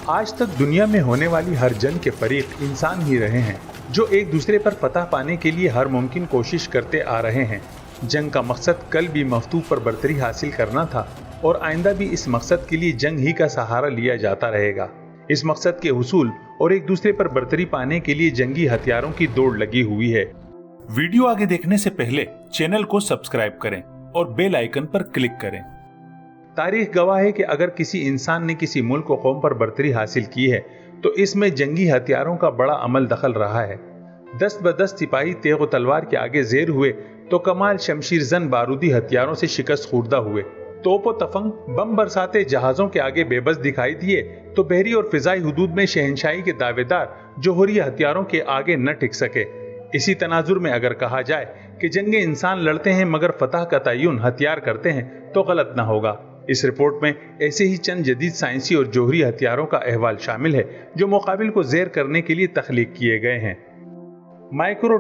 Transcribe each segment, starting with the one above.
आज तक दुनिया में होने वाली हर जंग के फरीक इंसान ही रहे हैं, जो एक दूसरे पर फतह पाने के लिए हर मुमकिन कोशिश करते आ रहे हैं। जंग का मकसद कल भी मखतूब पर बरतरी हासिल करना था और आइंदा भी इस मकसद के लिए जंग ही का सहारा लिया जाता रहेगा। इस मकसद के हुसूल और एक दूसरे पर बरतरी पाने के लिए जंगी हथियारों की दौड़ लगी हुई है। वीडियो आगे देखने से पहले चैनल को सब्सक्राइब करें और बेल आइकन पर क्लिक करें। तारीख गवाह है कि अगर किसी इंसान ने किसी मुल्क व कौम पर बरतरी हासिल की है तो इसमें जंगी हथियारों का बड़ा अमल दखल रहा है। दस्त बदस्त सिपाही तेग व तलवार के आगे जेर हुए तो कमाल शमशीर जन बारूदी हथियारों से शिकस्त खुर्दा हुए। तोप व तफंग बम बरसाते जहाजों के आगे बेबस दिखाई दिए तो बहरी और फिजाई हुदूद में शहनशाही के दावेदार जोहरी हथियारों के आगे न टिक सके। इसी तनाजुर में अगर कहा जाए कि जंगे इंसान लड़ते हैं मगर फतह का तयन हथियार करते हैं तो गलत न होगा। इस रिपोर्ट में ऐसे ही चंद जदीद साइंसी और जोहरी हथियारों का अहवाल शामिल है जो मुकाबिल को ज़ेर करने के लिए तख्लीक किए गए हैं। माइक्रो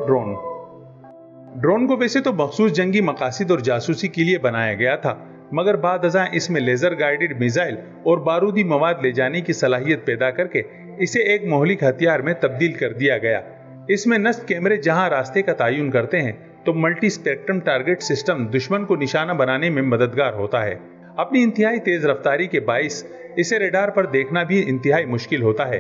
ड्रोन को वैसे तो मखसूस जंगी मकासिद और जासूसी के लिए बनाया गया था, मगर बाद अज़ां इसमें लेजर गाइडेड मिसाइल और बारूदी मवाद ले जाने की सलाहियत पैदा करके इसे एक मोहलिक हथियार में तब्दील कर दिया गया। इसमें नस्ब कैमरे जहां रास्ते का तयन करते हैं तो मल्टी स्पेक्ट्रम टारगेट सिस्टम दुश्मन को निशाना बनाने में मददगार होता है। अपनी इंतहाई तेज रफ्तारी के बाइस इसे रडार पर देखना भी इंतहाई मुश्किल होता है।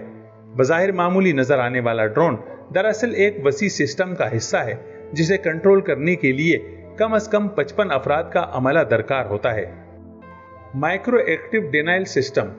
बज़ाहिर मामूली नजर आने वाला ड्रोन दरअसल एक वसी सिस्टम का हिस्सा है जिसे कंट्रोल करने के लिए कम से कम 55 अफराद का अमला दरकार होता है। Micro active denial system.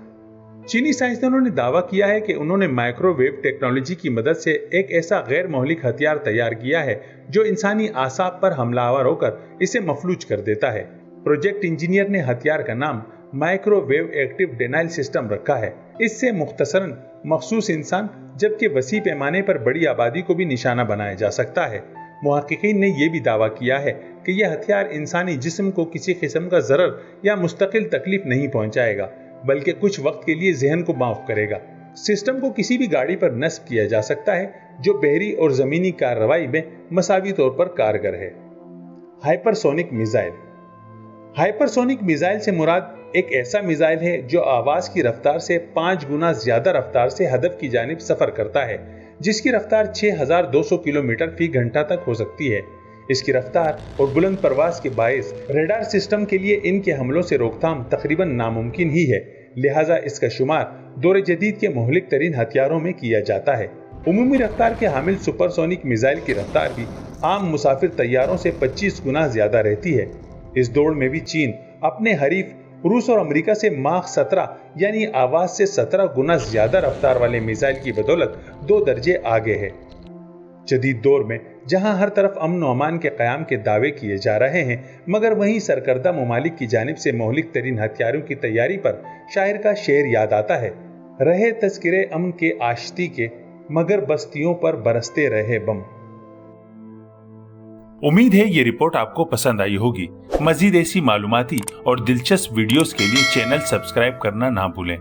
चीनी साइंसदानों ने दावा किया है कि उन्होंने माइक्रोवेव टेक्नोलॉजी की मदद से एक ऐसा गैर मौलिक हथियार तैयार किया है जो इंसानी आसाब पर हमलावर होकर इसे मफलूज कर देता है। प्रोजेक्ट इंजीनियर ने हथियार का नाम माइक्रोवेव एक्टिव डेनाइल सिस्टम रखा है। इससे मुख्तसरन मखसूस इंसान जबकि वसी पैमाने पर बड़ी आबादी को भी निशाना बनाया जा सकता है। मुहक्किकीन ने यह भी दावा किया है कि यह हथियार इंसानी जिस्म को किसी किस्म का जरर या मुस्तकिल तकलीफ नहीं पहुंचाएगा, बल्कि कुछ वक्त के लिए जहन को माफ करेगा। सिस्टम को किसी भी गाड़ी पर नस्ब किया जा सकता है जो बहरी और जमीनी कार्रवाई में मसावी तौर पर कारगर है। Hypersonic missile. हाइपरसोनिक मिसाइल से मुराद एक ऐसा मिसाइल है जो आवाज की रफ्तार से 5 गुना ज्यादा रफ्तार से हदफ की जानिब सफर करता है, जिसकी रफ्तार 6200 किलोमीटर फी घंटा तक हो सकती है। इसकी रफ्तार और बुलंद परवाज के बायस रडार सिस्टम के लिए इनके हमलों से रोकथाम तकरीबन नामुमकिन ही है, लिहाजा इसका शुमार दौर जदीद के मोहलिक तरीन हथियारों में किया जाता है। उमूमी रफ्तार के हामिल सुपरसोनिक मिसाइल की रफ्तार भी आम मुसाफिर तैयारों से 25 गुना ज्यादा रहती है। इस दौड़ में भी चीन अपने हरीफ रूस और अमेरिका से माख 17 यानी आवाज से 17 गुना ज्यादा रफ्तार वाले मिसाइल की बदौलत 2 दर्जे आगे है। जदीद दौर में जहां हर तरफ अमन व अमान के क़याम के दावे किए जा रहे हैं, मगर वहीं सरकर्दा ममालिक की जानिब से मोहलिक तरीन हथियारों की तैयारी पर शायर का शेर याद आता है। रहे तज़किरे अमन के आश्ती के, मगर बस्तियों पर बरसते रहे बम। उम्मीद है ये रिपोर्ट आपको पसंद आई होगी। मजीद ऐसी मालूमाती और दिलचस्प वीडियोस के लिए चैनल सब्सक्राइब करना ना भूलें।